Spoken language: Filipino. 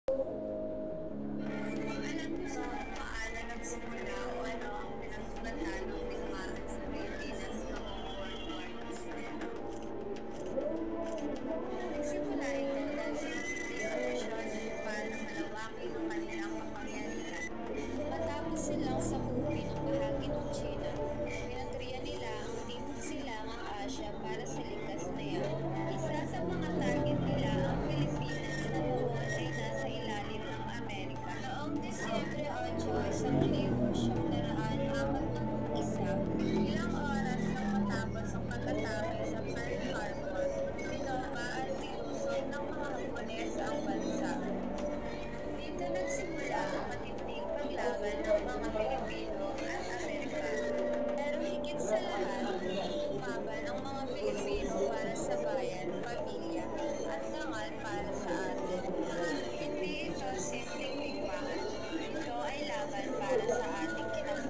Alam mo ba kung paano nagsimula o ano ang pinagmulan ng digmaan sa Pilipinas noong World War II? Nagsimula ito dahil sa matinding ambisyon ng Japan na palawakin ang kanilang kapangyarihan. Matapos silang sakupin ang bahagi ng China, pinagtriya nila ang Timog Silangang Asya para sa likas na yaman. Isa sa mga target nila ang Pilipinas na noon ay nasa ilalim ng Amerika. Noong Disyembre 8, 1941, ilang oras nang matapos ang pag-atake sa Pearl Harbor, binomba at nilusog ng mga Hapones ang bansa. Dito nagsimula ang matinding paglaban ng mga Pilipino at Amerikano. Pero higit sa lahat, lumaban ang mga Pilipino para sa bayan, pamilya, at dangal para sa atin. Hindi ito simpleng digmaan. Ito ay laban para sa ating kinabukasan.